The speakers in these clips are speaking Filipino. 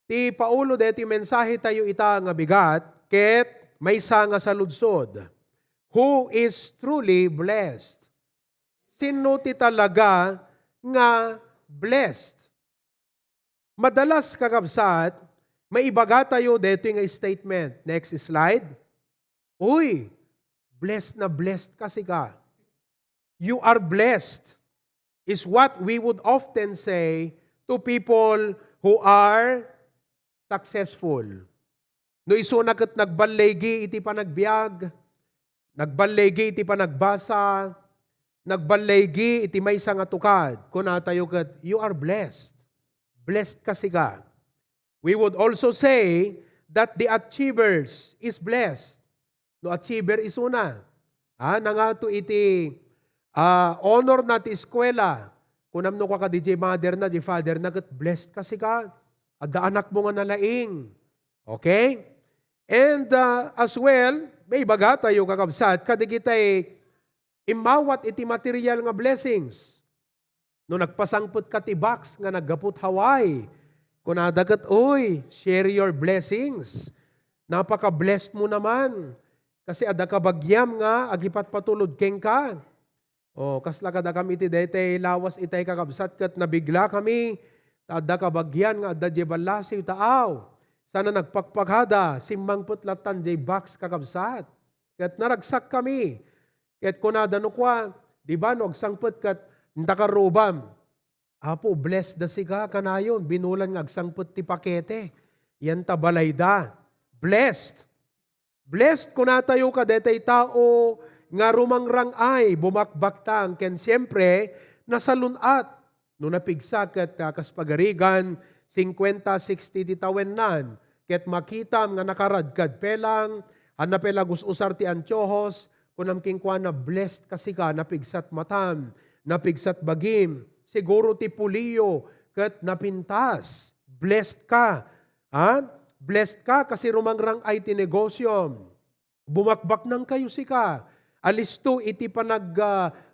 Ti Paulo deti mensahe tayo ita nga bigat, ket maysa nga sa ludsod. Who is truly blessed? Sino ti talaga nga blessed? Madalas kakabsat, may ibaga tayo dito nga statement. Next slide. Uy, blessed na blessed kasi ka. You are blessed is what we would often say to people who are successful. No iso na kat nagbalegi iti panagbiag, nagbalegi iti panagbasa, nagbalegi iti maysa nga tukad. Kuna tayo kat, you are blessed. Blessed kasi ka. We would also say that the achievers is blessed. No achiever is una. Nangato iti honor na ti eskwela. Kunam no ka DJ mother na, di father na, kat blessed kasi ka. Adda anak mo nga nalaing. Okay? And as well, may baga tayo kakabsat, kadigitay imawat iti material nga blessings. No nagpasangput ka ti box nga naggaput Hawaii, kung nadagat, share your blessings. Napaka-blessed mo naman. Kasi ada ka bagyam nga, agipat patulod keng ka. Kasla kada kami iti daytay lawas itay kakabsat kat nabigla kami. Ada ka bagyan nga, ada jay balasi taaw. Sana nagpakpaghada, simmang putlatan jay box kakabsat. Kat naragsak kami. Kat kunada no kwa, di ba no, agsangput kat ntakarubam. Apo, blessed da siga kanayon, binulan nga agsangput ti pakete. Yan tabalay da. Blessed. Blessed kunatayo ka detay tao, nga rumangrang ay, bumakbaktang, ken siyempre, nasalunat. No napigsak at kaspagarigan, 50-60 titawenan, ket makitam nga nakaradkad pelang, anapelagus usar ti antyohos, kunam kingkwa na blessed kasi ka, napigsat matam, napigsat bagim, siguro ti puliyo, ket napintas, blessed ka. Blessed ka kasi rumangrang ay ti negosyom. Bumakbak nang kayo sika. Alisto iti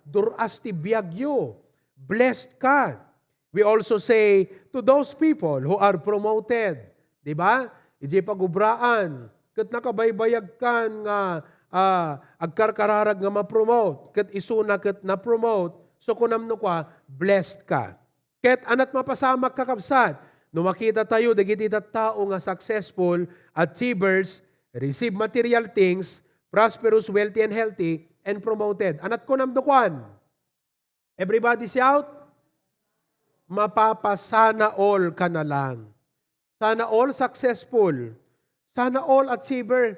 duras ti biyagyo. Blessed ka. We also say to those people who are promoted. Diba? Iji pagubraan. Kat nakabaybayag kan nga agkarkararag nga ma-promote. Kat isuna kat na-promote. So kunam no kwa, blessed ka. Kat anat mapasamak kakabsat. No makita tayo, dagiti tao nga successful, achievers, receive material things, prosperous, wealthy, and healthy, and promoted. Anat kunam no kwan. Everybody shout, mapapasana all ka na lang. Sana all successful. Sana all achiever.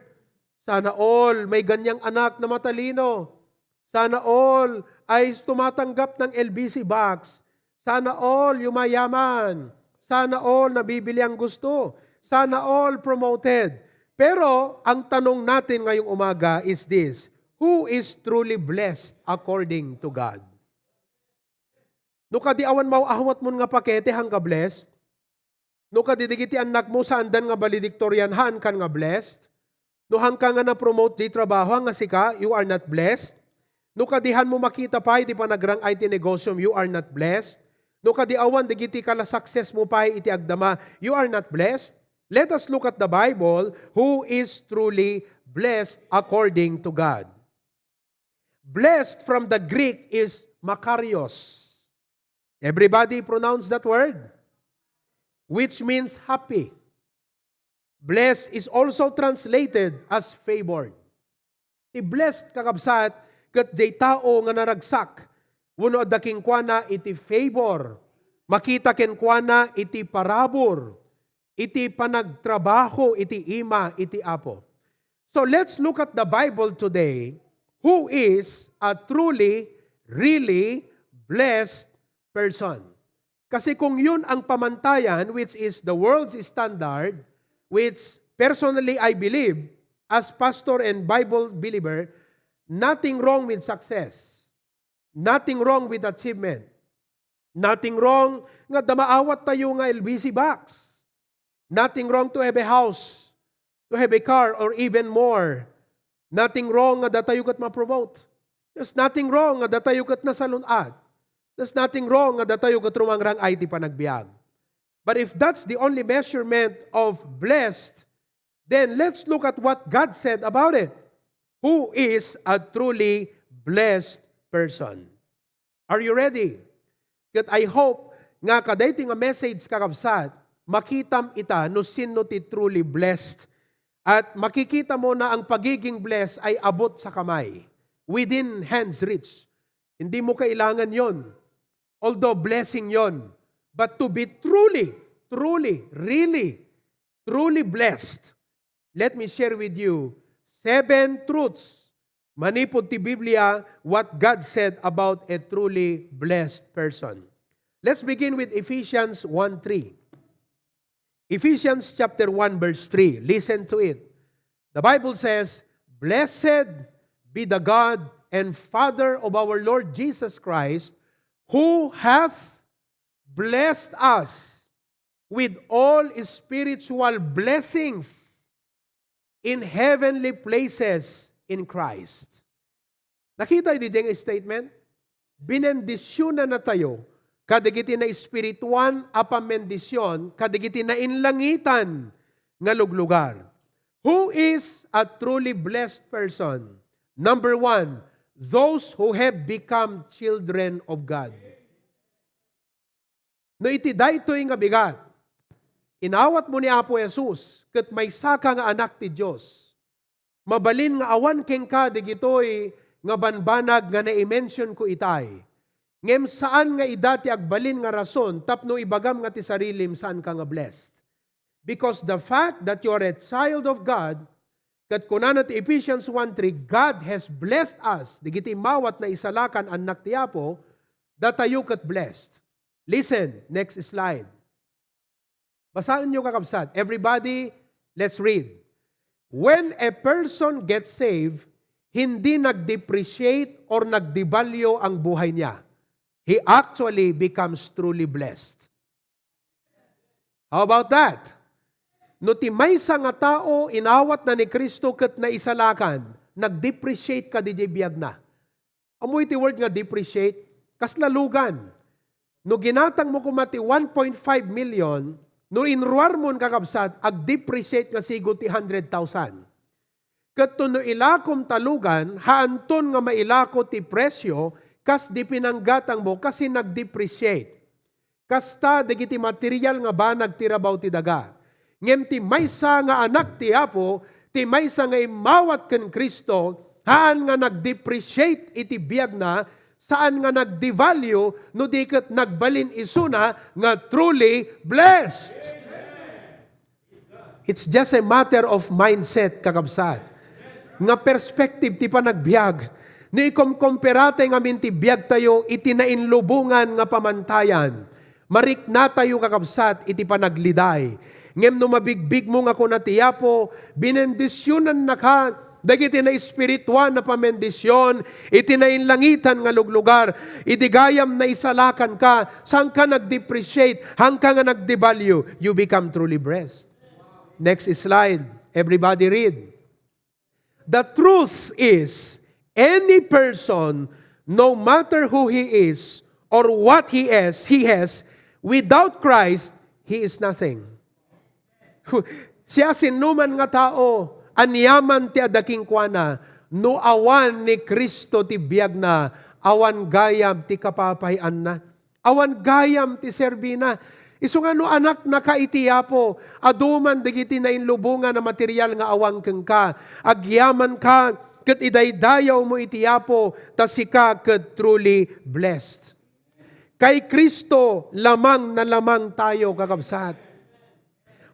Sana all may ganyang anak na matalino. Sana all ay tumatanggap ng LBC box. Sana all yumayaman. Sana all nabibili ang gusto. Sana all promoted. Pero ang tanong natin ngayong umaga is this: who is truly blessed according to God? No kadi awan mauahwat mo nga pakete hang ka blessed. No kadi digiti anak mo sa andan nga valedictorian han kan nga blessed. No hang ka nga na-promote di trabaho nga sika, you are not blessed. No kadihan mo makita pa iti panagrang iti negosyom, you are not blessed. No kadi awan digiti kala success mo pa iti agdama, you are not blessed. Let us look at the Bible, who is truly blessed according to God. Blessed from the Greek is makarios. Everybody pronounce that word? Which means happy. Blessed is also translated as favored. I-blessed kakabsat, kat jay tao nga naragsak, wuno daking kuana iti favor, makita ken kuana iti parabor, iti panagtrabaho, iti ima, iti apo. So let's look at the Bible today, who is a truly, really blessed person. Kasi kung yun ang pamantayan, which is the world's standard, which personally I believe, as pastor and Bible believer, nothing wrong with success. Nothing wrong with achievement. Nothing wrong nga damaawat tayo nga LBC box. Nothing wrong to have a house, to have a car, or even more. Nothing wrong nga datayo kat ma-promote. There's nothing wrong nga datayo kat nasalunat. There's nothing wrong nga datayo kat rumangrang IT panagbiag. But if that's the only measurement of blessed, then let's look at what God said about it. Who is a truly blessed person? Are you ready? Kat I hope nga kaday nga message kakabsat, makitam ita no sino ti truly blessed. At makikita mo na ang pagiging blessed ay abot sa kamay. Within hand's reach. Hindi mo kailangan yon. Although blessing yon. But to be truly blessed, let me share with you 7 truths. Manipod ti Biblia what God said about a truly blessed person. Let's begin with Ephesians 1:3. Ephesians chapter 1 verse 3. Listen to it. The Bible says, "Blessed be the God and Father of our Lord Jesus Christ, who hath blessed us with all spiritual blessings in heavenly places in Christ." Nakita di diyang statement? Binendisyonan na tayo, kadigiti na espirituan apamendisyon, kadigiti na inlangitan nga luglugar. Who is a truly blessed person? Number 1, those who have become children of God. No iti daytoy nga bigat, inawat mo ni Apo Jesus, ket may saka nga anak ti Diyos. Mabalin nga awan keng ka, digitoy nga banbanag nga na-mention ko itay. Ngem saan nga idati agbalin nga rason, tapno ibagam nga ti sarilim saan ka nga blessed. Because the fact that you are a child of God, kat kunana ti Ephesians 1:3, God has blessed us, digiti mawat na isalakan anak ti Apo, datayo kat blessed. Listen, next slide. Basahin niyo kakabsat. Everybody, let's read. When a person gets saved, hindi nag-depreciate or nag-devalue ang buhay niya. He actually becomes truly blessed. How about that? No ti maysa nga tao, inawat na ni Kristo ket na isalakan, nag-depreciate ka di biyag na. Amoy ti word nga depreciate, kaslalugan. No ginatang mo kumati 1.5 million, no inruar mo kakabsat, ag-depreciate nga sigo ti 100,000. Kato no ilakom talugan, haanton nga mailako ti presyo, kas di pinanggatang mo kasi nag-depreciate. Kasta digiti material nga ba nagtirabaw ti daga. Ngem ti maysa nga anak ti Apo, ti maysa nga imawat ken Kristo, haan nga nag-depreciate iti biyag na, saan nga nag-devalue, no di ket nagbalin isuna nga truly blessed. It's just a matter of mindset, kakabsat. Nga perspective ti panagbiag. Ni komperate nga minti biag tayo, iti nainlubungan nga pamantayan. Marik na tayo kakabsat, iti panagliday. Ngem no mabigbig mo nga kuna ti Apo, binendisyonan na ka, dagiti na espirituan na pamendisyon, iti na inlangitan nga luglugar, idigayam na isalakan ka, saan ka nag-depreciate, hang ka nga nag-devalue, you become truly blessed. Next slide. Everybody read. The truth is, any person, no matter who he is or what he has, without Christ, he is nothing. Siya sinuman nga tao, anyaman ti adaking kuana, no awan ni Kristo ti biyag na, awan gayam ti kapapayan na, awan gayam ti serbina. Isu nga no anak na kaitiyapo, aduman digiti na inlubungan na material nga awang keng ka, agyaman ka, ket idaydayaw mo itiyapo, tasika ket truly blessed. Kay Kristo, lamang na lamang tayo, kakabsat.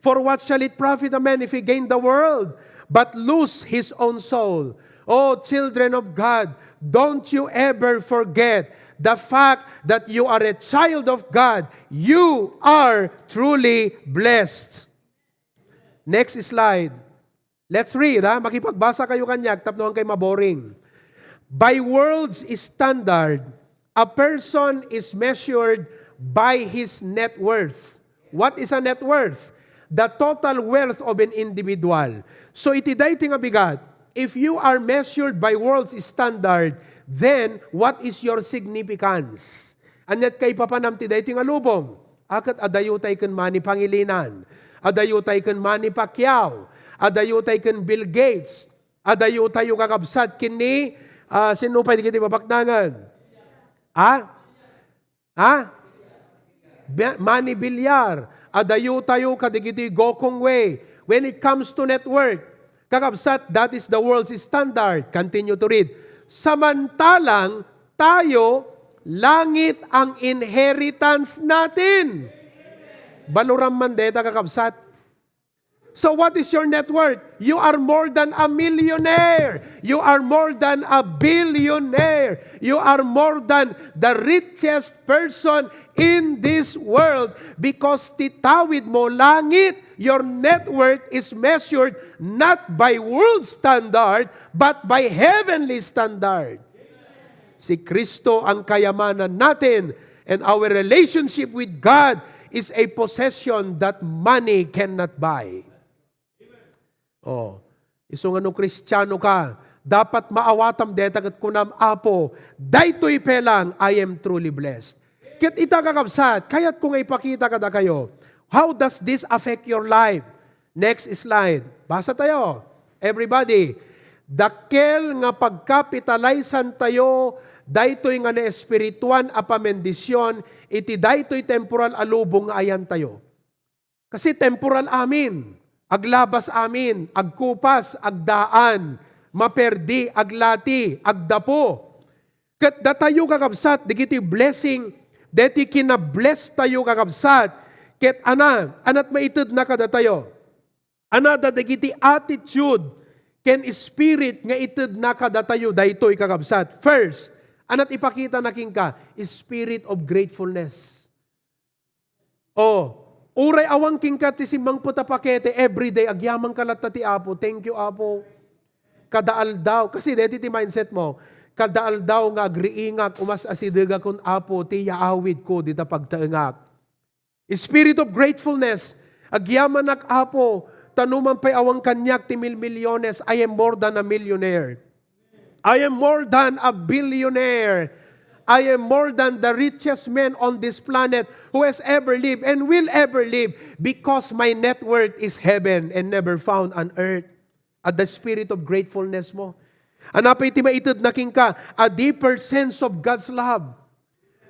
For what shall it profit a man if he gain the world, but lose his own soul? Oh, children of God, don't you ever forget the fact that you are a child of God. You are truly blessed. Next slide. Let's read, ha? Makipagbasa kayo kanyag, tapnohan kayo maboring. By world's standard, a person is measured by his net worth. What is a net worth? The total wealth of an individual. So itiday ti nga bigat, if you are measured by world's standard, then what is your significance? Anyat kay papanam ti day ti nga lubong. Akat adayutay kan Manny Pangilinan, adayutay kan Manny Pacquiao, adayutay kan Bill Gates, adayutay yung kakabsat kini, sino pa di babaknangan? Manny Villar, adayutay yung kadigiti Gokong Wei. When it comes to network, kakabsat, that is the world's standard. Continue to read. Samantalang tayo, langit ang inheritance natin. Baluram mandeta kakabsat. So what is your net worth? You are more than a millionaire. You are more than a billionaire. You are more than the richest person in this world because titawid mo langit. Your net worth is measured not by world standard but by heavenly standard. Si Kristo ang kayamanan natin, and our relationship with God is a possession that money cannot buy. Iso nga no Kristiyano ka, dapat maawatam detagat kunam apo, daytoy pelang I am truly blessed. Ket ita kakabsat, kayat ko nga ipakita kada kayo, how does this affect your life? Next slide. Basa tayo. Everybody. Dakkel nga pagkapitalisan tayo, daytoy nga na espirituan a pamendisyon, iti daytoy temporal alubong nga ayan tayo. Kasi temporal amin. Aglabas amin, agkupas, agdaan, maperdi, aglati, agdapo. Kat datayo kakabsat, digiti blessing, deti kinabless tayo kakabsat, ket anat maitid na kada tayo. Anada digiti attitude, ken spirit nga itid na kada tayo, daytoy kakabsat. First, anat ipakita na king ka, spirit of gratefulness. Uray awang kingkat ti simbang puta pakete everyday agyamang kalata ti Apo. Thank you Apo. Kadaal daw kasi deti ti mindset mo. Kadaal daw nga agriingak umas asidega kun Apo ti yaawid ko dita pagtaengak. Spirit of gratefulness. Agyaman ak Apo tanuman pay awang kanyak ti milyones. I am more than a millionaire. I am more than a billionaire. I am more than the richest man on this planet who has ever lived and will ever live because my net worth is heaven and never found on earth. At the spirit of gratefulness mo. Anapay ti maitid na king ka, a deeper sense of God's love.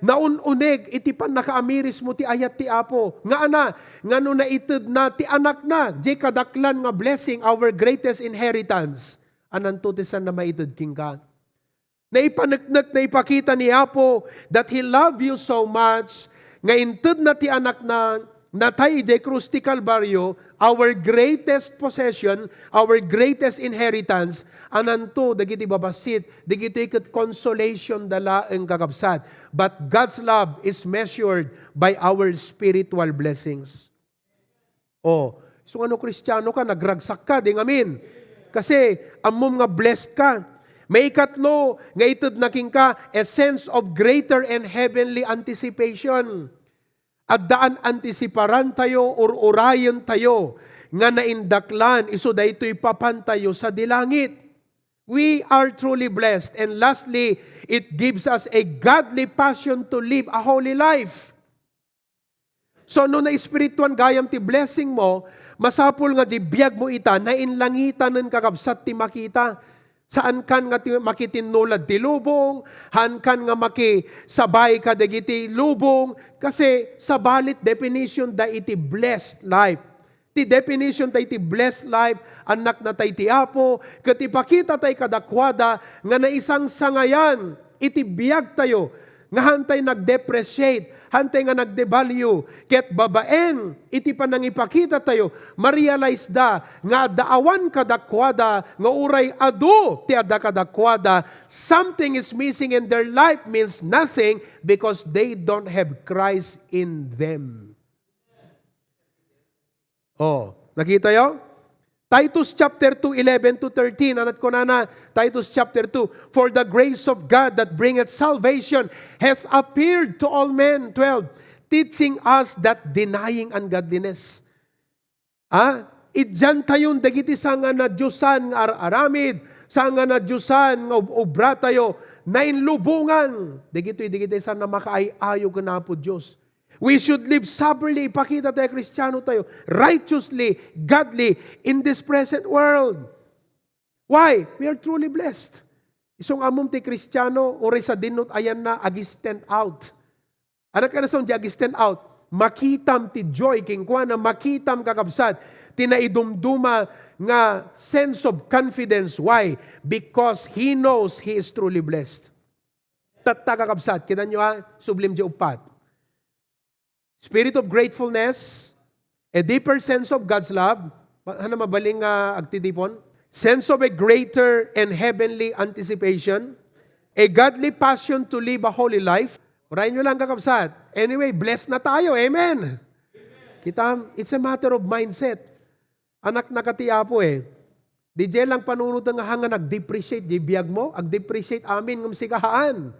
Naun-unig, iti pan nakaamiris mo ti ayat ti Apo. Nga no naitid na ti anak na, di kadaklan nga blessing, our greatest inheritance. Ananto ti san na maitid king ka. Naipanagnak na ipakita ni Apo that He love you so much, nga inted na ti anak na natay de Cruz ti Calvario, our greatest possession, our greatest inheritance, ananto, dagiti babasit, dagiti ket consolation dala ang kakabsat. But God's love is measured by our spiritual blessings. So ano Kristiyano ka, nagragsak ka, ding amin. Kasi, amom nga blessed ka. May ikatlo, nga itid na king ka, a sense of greater and heavenly anticipation. At daan antisiparan tayo, or urayan tayo, nga naindaklan, iso da ito'y papantayo sa dilangit. We are truly blessed. And lastly, it gives us a godly passion to live a holy life. So, no na espirituan gayam ti blessing mo, masapul nga di biyag mo ita, na inlangitan ng kakabsat ti makita. Saan kan nga makitinulad ti lubong, han kan nga makisabay ka dagiti lubong, kasi sa balit definition da iti blessed life. Ti definition da iti blessed life, anak na tay ti Apo, ket ipakita tay kadakwada, nga na isang sangayan, iti biyag tayo, nga hantay nag-depreciate, hantay nga nag-devalue, ket babaen, iti pa nang ipakita tayo, ma-realize da, nga daawan kadakwada, nga uray adu, ti ada kadakwada, something is missing in their life means nothing because they don't have Christ in them. Nakita yo? Titus chapter 2, 11-13. Anat ko na Titus chapter 2. For the grace of God that bringeth salvation hath appeared to all men. 12. Teaching us that denying ungodliness. Idyan tayon dagiti sanga na Diyosan nga aramid, sanga na Diyosan nga obra tayo, na inlubungan. Dagito'y sa na makaayayo ka na po Diyos. We should live soberly, ipakita tayo, Kristiyano tayo, righteously, godly, in this present world. Why? We are truly blessed. Isong amom ti Kristiyano, oray sa dinot ayan na, agi stand out. Anak ka na sa di agi stand out, makitam ti joy, kingkwa na makitam kakabsat, tinaidumduma nga sense of confidence. Why? Because he knows he is truly blessed. Tatakakabsat, kita nyo ha, sublim di upat. Spirit of gratefulness, a deeper sense of God's love, ano mabaling agtidipon? Sense of a greater and heavenly anticipation, a godly passion to live a holy life. Urayin nyo lang kakabsat. Anyway, blessed na tayo. Amen. Kita, it's a matter of mindset. Anak nakatiapo DJ lang panunod nga hanga nag-depreciate di biyag mo, ag-depreciate amin ng sikahaan.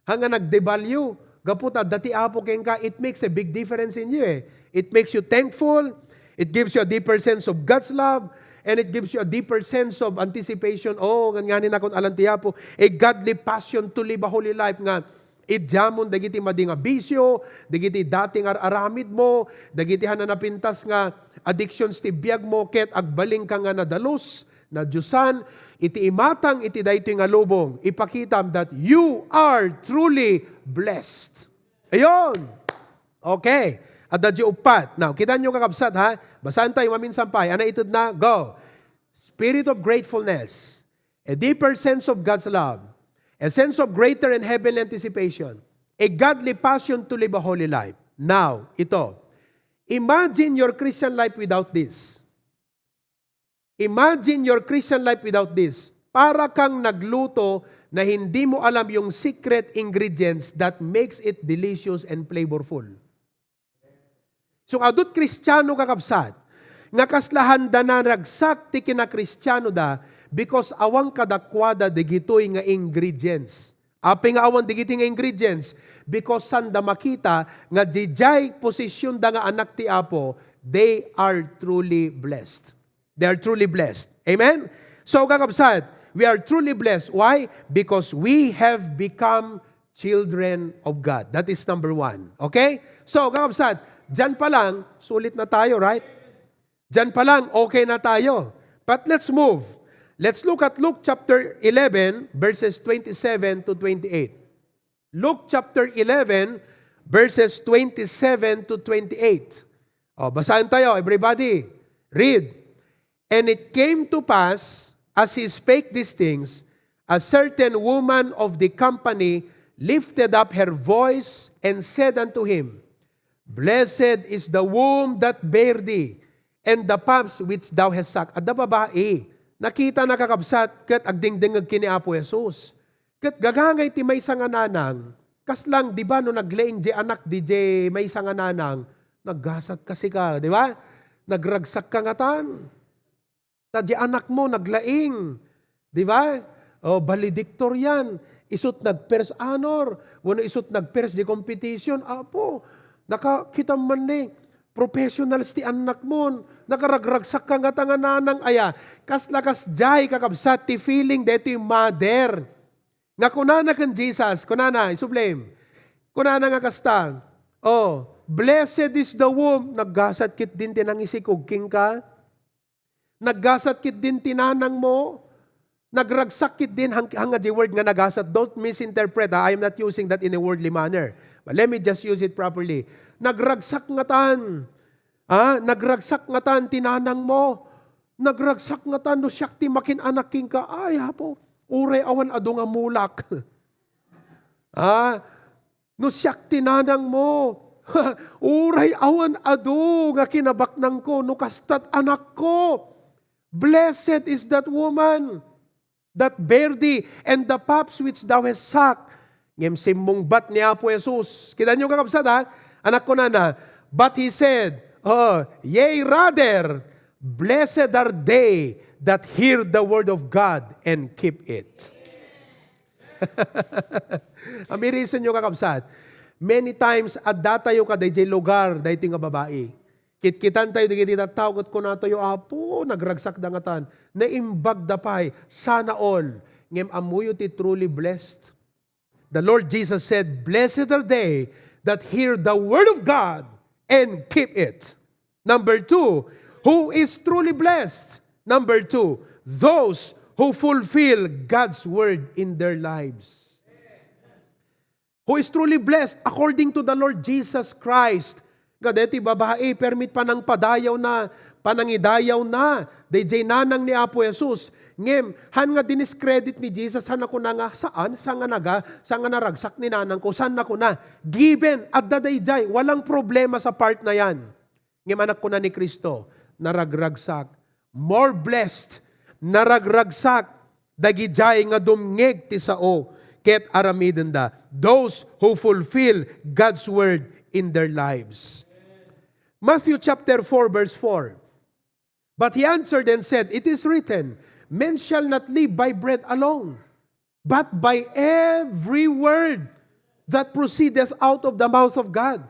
Hanga nag-devalue. Gaputa, dati apo keng ka, it makes a big difference in you It makes you thankful, it gives you a deeper sense of God's love, and it gives you a deeper sense of anticipation. Oh, nganin akong alantiapo, a godly passion to live a holy life nga, idjamon, dagiti mading bisyo, dagiti dating aramid mo, dagiti hananapintas nga addictions ti biyag mo, ket agbaling ka nga nadalos, na Diyosan, iti imatang iti daytoy nga lubong, ipakitam that you are truly blessed. Ayon. Okay. At dadyo upat. Now, kita nyo kakabsat ha. Basahan tayo maminsampay. Ana itod na. Go. Spirit of gratefulness. A deeper sense of God's love. A sense of greater and heavenly anticipation. A godly passion to live a holy life. Now, ito. Imagine your Christian life without this. Imagine your Christian life without this. Para kang nagluto na hindi mo alam yung secret ingredients that makes it delicious and flavorful. So, adut Kristiyano kakabsat, nga kaslahan da na ragsak ti kina-Kristiyano da because awang kadakwada digitoy nga ingredients. Api nga awan digiti nga ingredients because sanda makita nga dijay posisyon da nga anak ti Apo, they are truly blessed. They are truly blessed. Amen? So, kakabsat, we are truly blessed. Why? Because we have become children of God. That is number one. Okay? So, kakabsat, dyan pa lang, sulit na tayo, right? Dyan pa lang, okay na tayo. But let's move. Let's look at Luke chapter 11, verses 27 to 28. Luke chapter 11, verses 27 to 28. O, basahin tayo, everybody. Read. And it came to pass, as he spake these things, a certain woman of the company lifted up her voice and said unto him, Blessed is the womb that bare thee, and the paps which thou hast sucked. At the babae, nakita na kakabsat, kat agdingdingag kini Apo Jesus. Kat gagangay ti may sangananang, kaslang, di ba, no naglaing di anak di may sangananang, naggasat kasi ka, di ba? Nagragsak ka ngatan. Di anak mo naglaing, di ba? O, valedictorian, isut nag-first honor, wano isut nag-first di competition, Apo, nakakita man ni, professionals ti anak mo, nakaragragsak ka nga tangananang aya, kas jay kakabsat ti feeling dito yung mother. Nga kunana kan Jesus, kunana, isublame, kunana nga kasta, oh, blessed is the womb, naggasat kit din tinang isikog king ka, naggasat kit din tinanang mo, nagragsak kit din hanga di word nga nagasat. Don't misinterpret. I am not using that in a worldly manner. But let me just use it properly. Nagragsak nga tan. Nagragsak nga tan tinanang mo. Nagragsak nga tan no siyak ti makin anak king ka. Ay hapo, uray awan ado nga mulak. No siyak tinanang mo. Uray awan ado nga kinabaknang ko no kastat anak ko. Blessed is that woman that bare thee, and the paps which thou hast sucked. Ngem simbong bat ni Apo Jesus. Kita nyo kakabsat ha? Anak ko na. But he said, yea rather, blessed are they that hear the word of God and keep it. Amirisan nyo kakabsat. Many times, at datayo ka day lugar, day nga babae. Kitkitan tayo, di tawag ko na tayo, Apo, nagragsak dangatan, naimbag dapay, sana all, ngem amuyo ti truly blessed. The Lord Jesus said, Blessed are they that hear the word of God and keep it. Number 2, who is truly blessed? Number 2, those who fulfill God's word in their lives. Who is truly blessed according to the Lord Jesus Christ. Gadeti babae, permit pa ng padayaw na, panangidayaw na, DJ nanang ni Apo Jesus. Ngem, han nga diniscredit ni Jesus, han ako na nga, saan? Saan nga naragsak ni nanang ko, saan ako na? Given, at dadayjay, walang problema sa part na yan. Ngem, anak ko na ni Kristo, naragragsak. More blessed, naragragsak, dagijay nga dumngeg ti sao, ket aramiden da, those who fulfill God's word in their lives. Matthew chapter 4 verse 4. But he answered and said, it is written, men shall not live by bread alone, but by every word that proceedeth out of the mouth of God.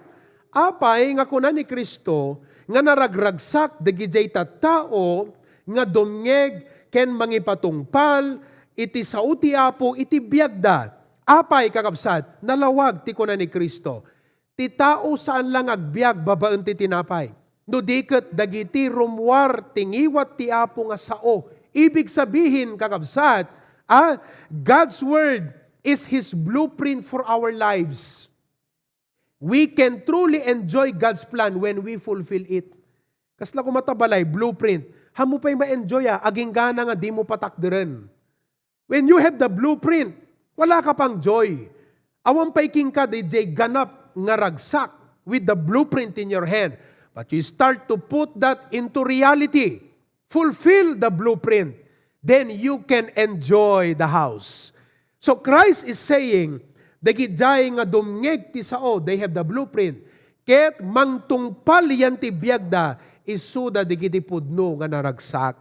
Apay nga kuna ni Kristo, nga naragragsak, dagijay tattao, nga dumngeg, ken mangipatungpal, iti sao ti Apo, iti biagda. Apay kakabsat, nalawag ti kuna ni Kristo. Ti tao saan lang agbiag, babaen ti tinapay. No diket dagiti rumwar, tingiwat ti Apo nga sao. Ibig sabihin, kakabsat, God's word is His blueprint for our lives. We can truly enjoy God's plan when we fulfill it. Kasla ko matabalay, blueprint. Hamu pa'y ma-enjoy aging gana nga di mo patakdiren. When you have the blueprint, wala ka pang joy. Awan pa'y king ka, DJ, ganap nga ragsak with the blueprint in your hand. But you start to put that into reality. Fulfill the blueprint. Then you can enjoy the house. So Christ is saying, dagijay nga dumngeg ti sao, they have the blueprint. Ket mangtungpal yan ti biagda, isuda digiti pudno nga naragsak.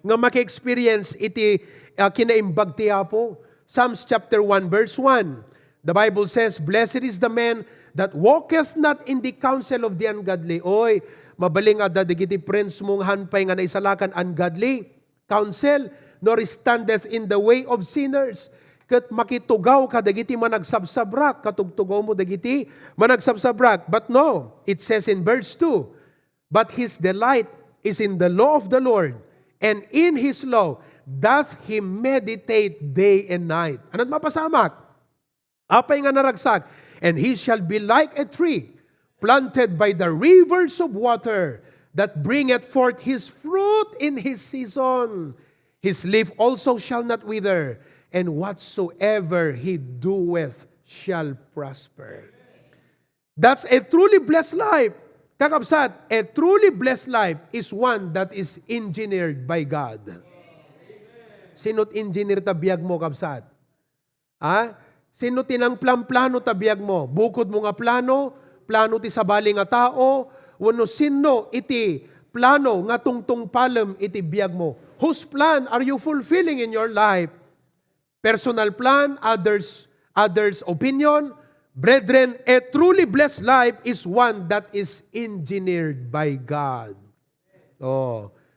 Nga maki-experience iti kinaimbag ti Apo. Psalms chapter 1 verse 1. The Bible says, blessed is the man that walketh not in the counsel of the ungodly. Oy, mabaling adda digiti friends mong hanpay nga naisalakan ungodly counsel, nor standeth in the way of sinners. Ket makitugaw ka dagiti managsabsabrak, katugtugaw mo dagiti managsabsabrak. But no, it says in verse 2, but his delight is in the law of the Lord, and in his law doth he meditate day and night. Ano't mapasamak? Apay nga naragsak, and he shall be like a tree planted by the rivers of water, that bringeth forth his fruit in his season. His leaf also shall not wither, and whatsoever he doeth shall prosper. That's a truly blessed life. Kakabsat, a truly blessed life is one that is engineered by God. Sino't engineer tabiyag mo, kabsat? Sino tinang plano tabiyag mo? Bukod mo nga plano ti sabali nga tao, wano sino iti plano nga tungtung palem iti biyag mo. Whose plan are you fulfilling in your life? Personal plan, others' opinion. Brethren, a truly blessed life is one that is engineered by God.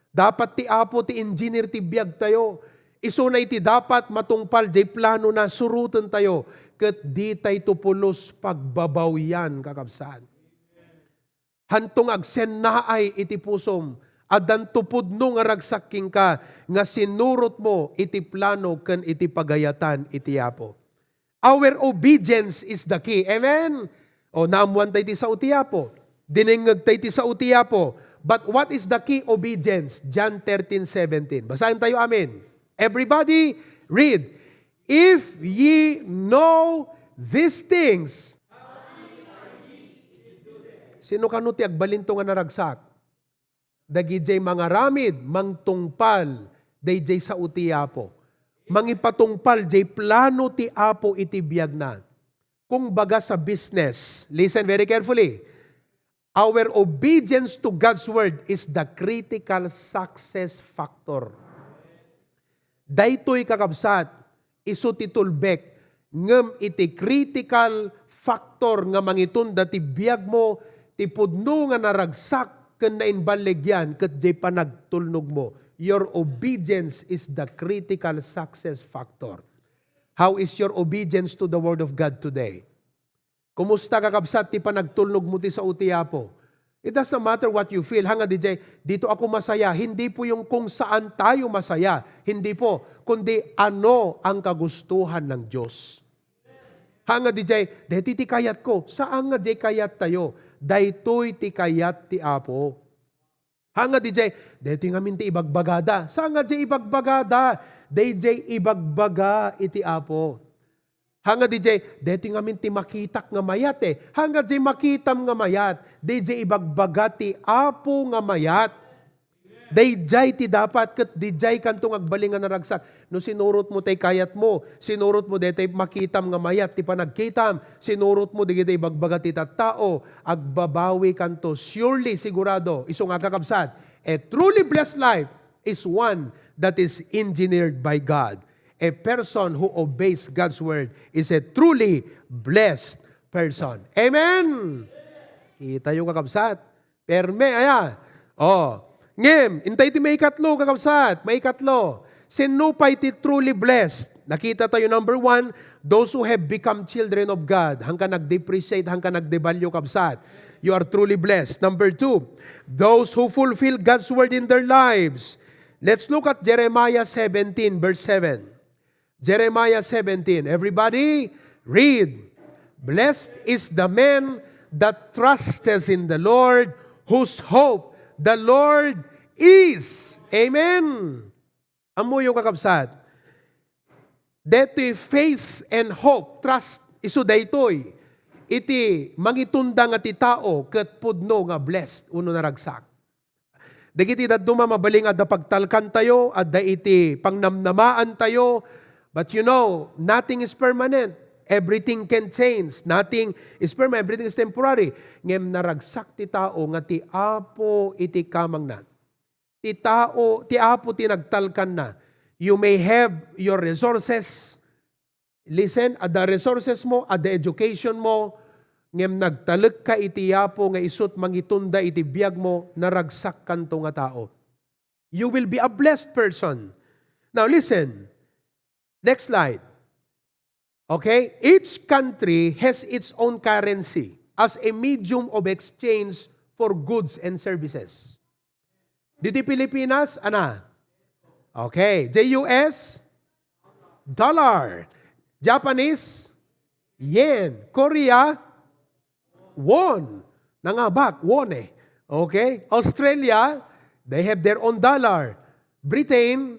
Dapat ti Apo ti engineer ti biyag tayo. Iso na iti dapat matungpal jay plano na surutan tayo ket di tay tupulos pagbabaw yan, kakabsat. Hantong agsen naay iti pusom, adan tupudno nga ragsaking ka, nga sinurot mo iti plano ken iti pagayatan iti Apo. Our obedience is the key. Amen? Naamuan tayo ti sa uti Apo. Dinengeg tayo ti sa uti Apo. But what is the key obedience? John 13:17. Basahin tayo, amen. Everybody, read. If ye know these things. Sino kanu ti agbalinto nga naragsak? Dagijay mga ramid, mangtungpal, dayjay sa uti Apo. Mangipatungpal, jay plano ti Apo iti biyag na. Kung baga sa business, listen very carefully. Our obedience to God's word is the critical success factor. Daytoy kakabsat, isu ti tulbek, ngem iti critical factor nga mangitunda ti biyag mo, ti pudno nga naragsak ken nainbaligyan ket jay panagtulnog mo. Your obedience is the critical success factor. How is your obedience to the Word of God today? Kumusta kakabsat ti panagtulnog mo ti sa utiapo? It doesn't matter what you feel. Hanga DJ, dito ako masaya. Hindi po yung kung saan tayo masaya. Hindi po. Kundi ano ang kagustuhan ng Diyos. Hanga DJ, dito ti kayat ko. Saan nga di kayat tayo? Daytoy ti kayat ti Apo. Hanga DJ, dito nga min ti ibagbagada. Saan nga di ibagbagada? DJ ibagbaga iti Apo. Hanga DJ, deti nga min ti makitak nga mayat eh. Hanga di makitam nga mayat, DJ ibagbaga ti Apo nga mayat. DJ ti dapat kat DJ kantong agbalingan na ragsak. No sinurot mo tay kayat mo, sinurot mo deti makitam nga mayat, ti panagkitam, sinurot mo di ibagbaga ti tattao, agbabawi kanto. Surely, sigurado, iso nga kakabsat, a truly blessed life is one that is engineered by God. A person who obeys God's word is a truly blessed person. Amen? Kita yung kakabsat. Perme, aya. Ngem, intay ti may ikatlo, kakabsat. May ikatlo. Sinupay ti truly blessed. Nakita tayo number 1, those who have become children of God. Hangka nag-depreciate, hangka nag-devalue, kabsat. You are truly blessed. Number 2, those who fulfill God's word in their lives. Let's look at Jeremiah 17, verse 7. Jeremiah 17. Everybody, read. Blessed is the man that trusteth in the Lord, whose hope the Lord is. Amen. Amo yung kakabsat. Deto'y faith and hope, trust, iso daytoy. Iti mangitundang ati tao, ket pudno nga blessed, uno na ragsak. Dagiti daduma mabaling adda pagtalkan tayo, adda iti pangnamnamaan tayo. But you know, nothing is permanent. Everything can change. Nothing is permanent. Everything is temporary. Ngem naragsak ti tao nga ti Apo iti kamang na. Ti tao, ti Apo ti nagtalkan na. You may have your resources. Listen, at the resources mo, at the education mo, ngem nagtalag ka iti Apo nga isut mangitunda iti biyag mo, naragsak kanto nga tao. You will be a blessed person. Now listen. Next slide. Okay? Each country has its own currency as a medium of exchange for goods and services. Dito Pilipinas, ana? Okay. JUS? Dollar. Japanese? Yen. Korea? Won. Nangabak, won eh. Okay? Australia, they have their own dollar. Britain,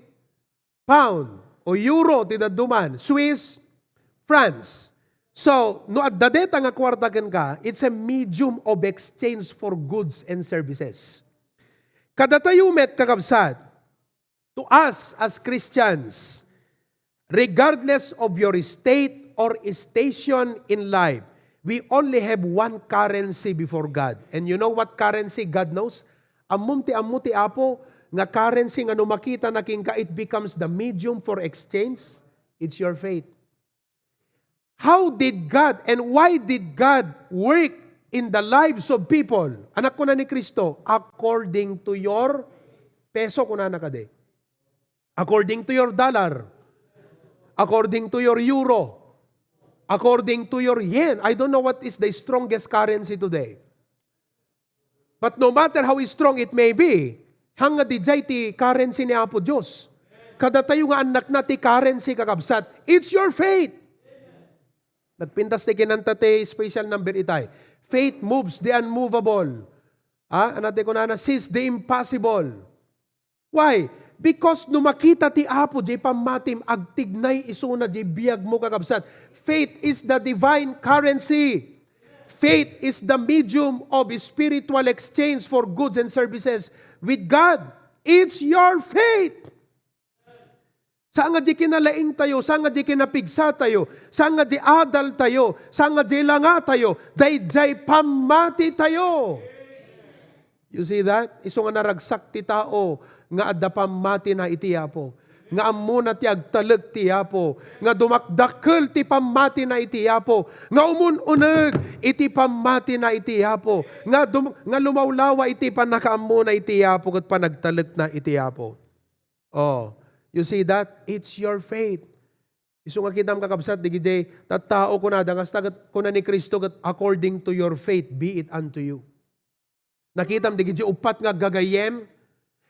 pound. O euro, tinaduman. Swiss, France. So, no at dadeta nga kwartagan ka, it's a medium of exchange for goods and services. Kada tayo met kakabsat, to us as Christians, regardless of your state or station in life, we only have one currency before God. And you know what currency God knows? Amuti Apo, nga currency nga no makita na king ka, it becomes the medium for exchange. It's your faith. How did God and why did God work in the lives of people? Anak ko na ni Kristo, according to your peso ko na nakade. According to your dollar. According to your euro. According to your yen. I don't know what is the strongest currency today. But no matter how strong it may be, hanga di jay ti currency ni Apo Diyos. Kada tayo nga anak na ti currency kakabsat, it's your faith. Nagpintas ti kinanta ti special number itay. Faith moves the unmovable. Anate ko na sees the impossible. Why? Because no makita ti Apo, di pamatim, agtignay isuna, di biyag mo kakabsat. Faith is the divine currency. Faith is the medium of spiritual exchange for goods and services with God. It's your faith. Saan nga di kinalaing tayo, saan nga di kinapigsa tayo, saan nga di adal tayo, saan nga di langa tayo, dayjay pamati tayo. You see that? Iso nga naragsak ti tao, nga adda pamati na iti Apo. Nga amuna ti agtalag ti Apo. Nga dumakdakkel ti pamati na iti Apo. Nga umununeg iti pamati na iti Apo. Nga lumawlawa iti panakaamuna iti Apo ket panagtalag na iti Apo. Oh, you see that? It's your faith. Isu nga kitam kakabsat, di gijay, tattao ko na, dangas tagat ko na ni Kristo, according to your faith, be it unto you. Nakitam, di gijay upat nga gagayem,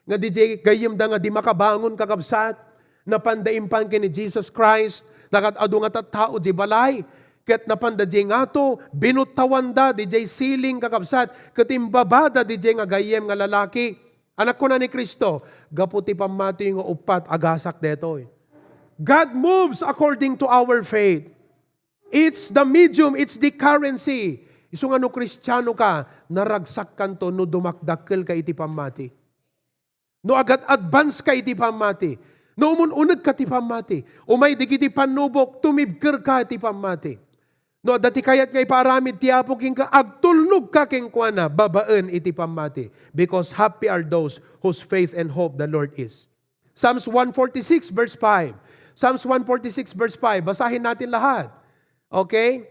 nga di gayem da nga di makabangon kakabsat, napandaimpan ni Jesus Christ, nakatado nga tattao di balay, ket napanda di nga to, binutawan da, di jay siling kakabsat, katimbabada di jay nga gayem nga lalaki, anak ko na ni Kristo, gaputi pamato yung upat, agasak deto. God moves according to our faith. It's the medium, it's the currency. Isu nga no Kristiyano ka, naragsak kanto no dumakdakkel ka iti pamati. No agad advance ka iti pamati. No umununag ka iti pamati. Umay digiti panubok, tumibker ka iti pamati. No dati kayat nga iparamid ti Apo king ka, agtulnog ka king kuana, babaen iti pamati. Because happy are those whose faith and hope the Lord is. Psalms 146 verse 5. Psalms 146 verse 5. Basahin natin lahat. Okay?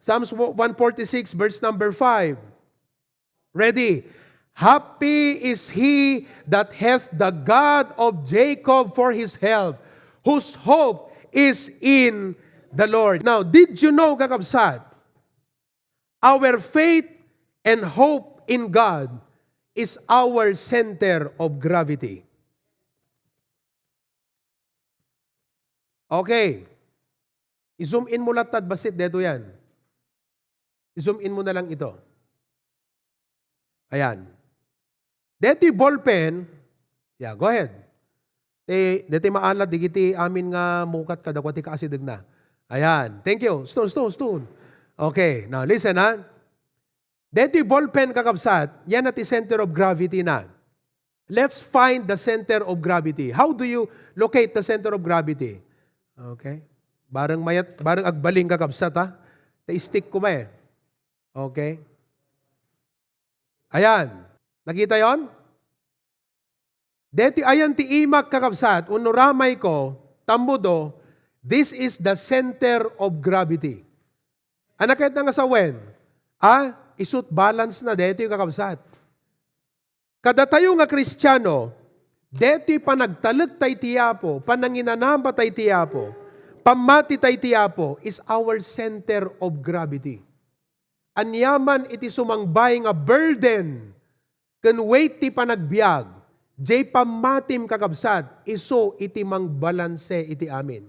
Psalms 146 verse number 5. Ready? Happy is he that hath the God of Jacob for his help, whose hope is in the Lord. Now, did you know, kakabsat, our faith and hope in God is our center of gravity. Okay. I-zoom in mo latad basit, deto yan. I-zoom in mo na lang ito. Ayan. Deti ballpen, yeah, go ahead. Deti maalat, digiti amin nga mukat kadakwati kaasidag na. Ayan, thank you. Stone. Okay, now listen ha. Deti ballpen kakabsat, yan at the center of gravity na. Let's find the center of gravity. How do you locate the center of gravity? Okay. Barang agbaling kakabsat ha. Ta-stick ko ba eh. Okay. Ayan. Nakita yon? Deti ayan ti imak kakabsat, unuramay ko, tambudo, this is the center of gravity. Anakit na nga sa wen? Isut balance na deti kakabsat. Kada tayo nga Kristiyano, deti panagtalag tay tiyapo, pananginanamba tay tiyapo, pamati tay tiyapo, is our center of gravity. Anyaman iti sumangbay nga burden, kan wait ti panagbiag, jay pamatim kakabsat, iso iti mang balanse iti amin.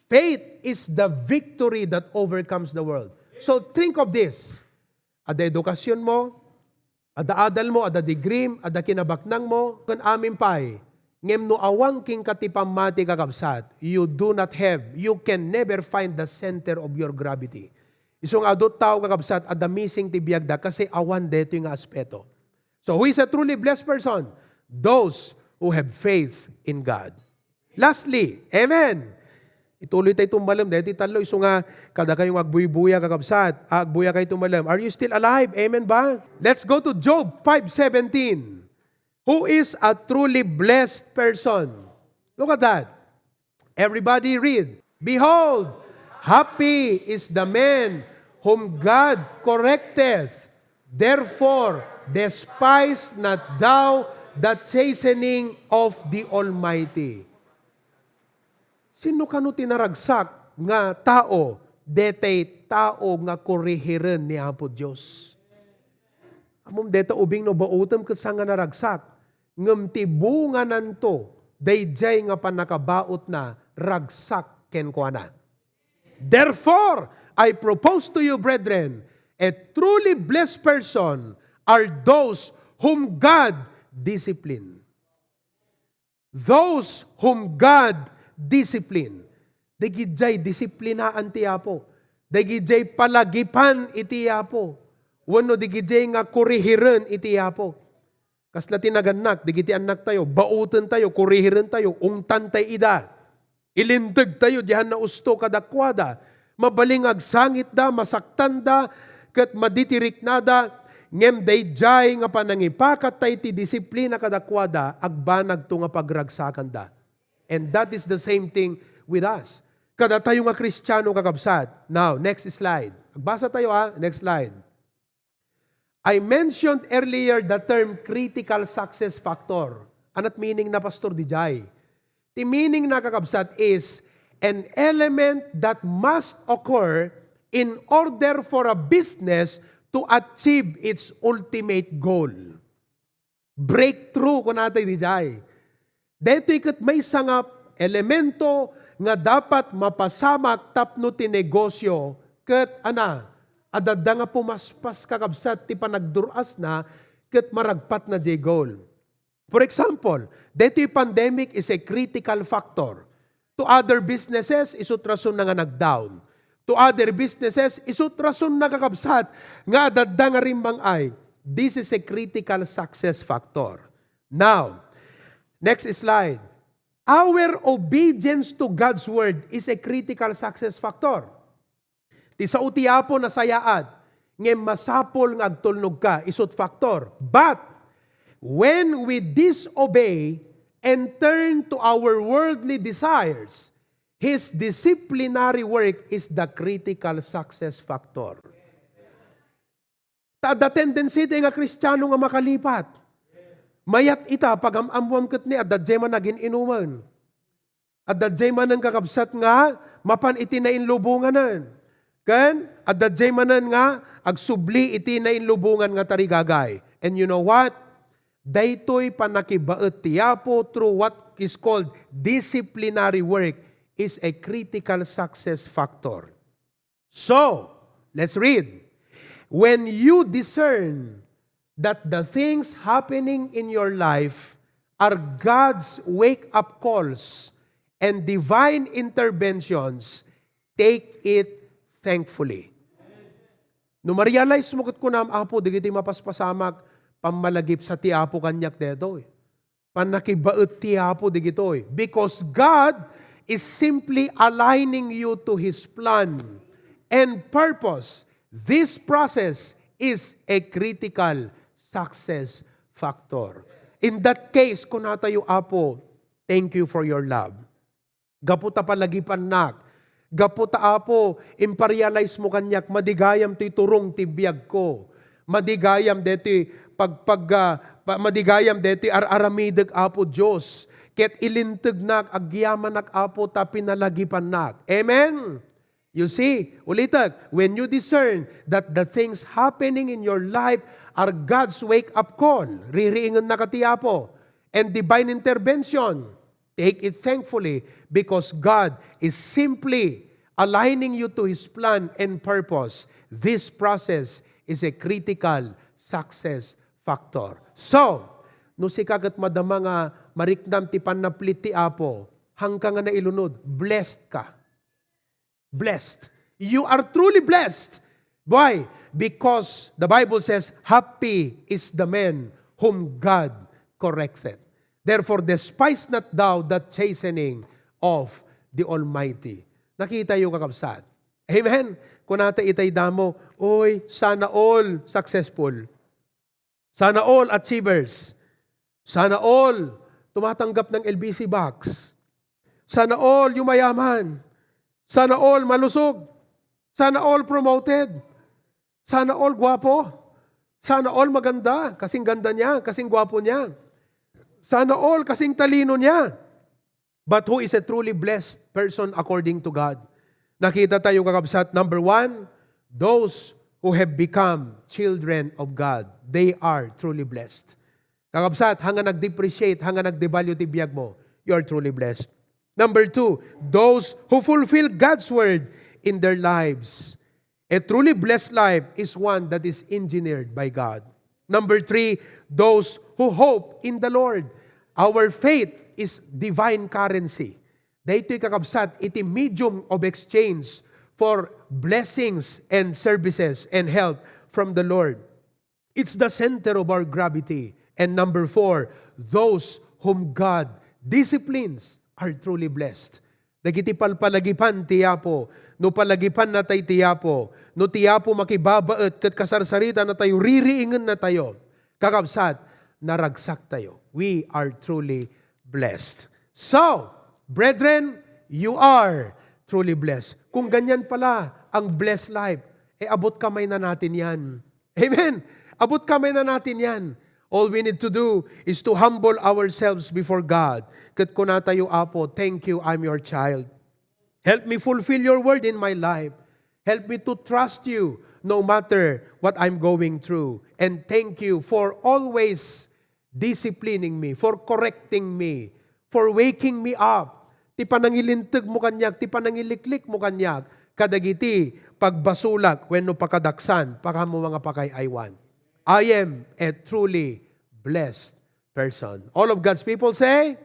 Faith is the victory that overcomes the world. So think of this. Ada edukasyon mo, ada adal mo, ada degree, ada kinabaknang mo, kan amin pay, ngem no awang king katipamati kakabsat, you do not have, you can never find the center of your gravity. Isong adot tao kakabsat, ada missing ti biagda, kasi awan deto yung aspeto. So who is a truly blessed person? Those who have faith in God. Lastly, amen. Ituloy tayo tumalam. Dahil talo, iso nga, kada kayong agbuy-buya kakabsat, agbuya kayo tumalam. Are you still alive? Amen ba? Let's go to Job 5:17. Who is a truly blessed person? Look at that. Everybody read. Behold, happy is the man whom God correcteth. Therefore, despise not thou the chastening of the Almighty. Sino kano tinaragsak nga tao, detay tao nga kurihiren ni Apo Diyos? Amom deta ubing no bautam ket nga naragsak, ngem ti bunga nanto, dayjay nga panakabaot na ragsak ken kuana. Therefore, I propose to you, brethren, a truly blessed person are those whom God discipline. Those whom God discipline. Dagidjay disiplinaan ti Apo. Dagidjay palagipan iti Apo. Wano dagidjay nga kurihiren iti Apo. Kasla tinaganak, digiti anak tayo, bautan tayo, kurihiren tayo, ungtan tayo ida. Ilintag tayo, dihan na usto kadakwada. Mabaling agsangit da, masaktan da, kat maditirik na da, ngem dayjay nga panangipakat tayo ti disiplina kadakwada, agbanag to nga pagragsakan da. And that is the same thing with us. Kada tayo nga Kristiyano kakabsat. Now, next slide. Agbasa tayo next slide. I mentioned earlier the term critical success factor. Anat meaning na Pastor Dijay? The meaning na kakabsat is an element that must occur in order for a business to achieve its ultimate goal. Breakthrough ko natin di jay. Dito ikat may sangap elemento nga dapat mapasamak tapno ti negosyo ket adada nga pumaspas kakabsat ti panagduras na ket maragpat na di goal. For example, dito pandemic is a critical factor. To other businesses, isut rason na nga nag-down. To other businesses, isut rason na kakabsat nga adada nga rimbang ay. This is a critical success factor. Now, next slide. Our obedience to God's word is a critical success factor. Ti sa utiapo na sayaad, ngem masapol nga agtulnog ka, isut factor. But, when we disobey and turn to our worldly desires, His disciplinary work is the critical success factor. Tada tendency ti nga Kristiyano nga makalipat. Mayat ita pag amwam ket ni adadjay man nagin inuman. Adadjay man ang kakabsat nga mapan iti na inlubunganan. Ken adadjay manan nga agsubli iti na inlubungan nga tarigagay. And you know what? Daytoy panakibaet ti Apo through what is called disciplinary work is a critical success factor. So, let's read. When you discern that the things happening in your life are God's wake-up calls and divine interventions, take it thankfully. No ma-realize mo kat ko na Apo, di kiti mapaspasamak, pamalagip sa ti Apo kanyak deto. Panakibaet ti Apo di kito. Because God is simply aligning you to His plan and purpose. This process is a critical success factor. In that case, kung natayo Apo, thank you for your love. Gaputa palagipan nak. Gaputa Apo, imparealize mo kanyak, madigayam ti turong ti biyag ko. Madigayam deti madigayam deti aramidag Apo Diyos. Ket ilintag nak, agyaman nak Apo, ta pinalagipan nak. Amen? You see, ulitak, when you discern that the things happening in your life are God's wake-up call, ririingan na katiyapo, and divine intervention, take it thankfully because God is simply aligning you to His plan and purpose. This process is a critical success factor. So, no si kagat madama nga mariknam ti panaplit ti Apo, hangka nga na ilunod, blessed ka. Blessed. You are truly blessed. Why? Because the Bible says, happy is the man whom God corrected. Therefore, despise not thou the chastening of the Almighty. Nakita yung kakabsat. Amen? Kung nata itay damo, oy, sana all successful. Sana all achievers. Sana all tumatanggap ng LBC box. Sana all yumayaman. Sana all malusog. Sana all promoted. Sana all gwapo. Sana all maganda. Kasing ganda niya, kasing gwapo niya. Sana all kasing talino niya. But who is a truly blessed person according to God? Nakita tayo kakabsat. Number 1, those who have become children of God. They are truly blessed. Kakabsat, hanga nag-depreciate, hanga nag-devalue ti biyag mo, you are truly blessed. Number 2, those who fulfill God's word in their lives. A truly blessed life is one that is engineered by God. Number 3, those who hope in the Lord. Our faith is divine currency. Dahito'y kakabsat, iti medium of exchange for blessings and services and help from the Lord. It's the center of our gravity. And number 4, those whom God disciplines are truly blessed. Dagiti palpalagipan tiyapo, no palagipan na tayo tiyapo, no tiyapo makibabaet kat kasarsarita na tayo, ririingan na tayo. Kakabsat, naragsak tayo. We are truly blessed. So, brethren, you are truly blessed. Kung ganyan pala ang blessed life, abot kamay na natin yan. Amen? Abot kamay na natin yan. All we need to do is to humble ourselves before God. Kat ko na tayo, Apo, thank you, I'm your child. Help me fulfill your word in my life. Help me to trust you no matter what I'm going through. And thank you for always disciplining me, for correcting me, for waking me up. Ti panangilintag mo kanyak, ti panangiliklik mo kanyak, kadagiti pagbasulag wenno pakadaksan, pakamo mga pakayaywan. I am a truly blessed person. All of God's people say,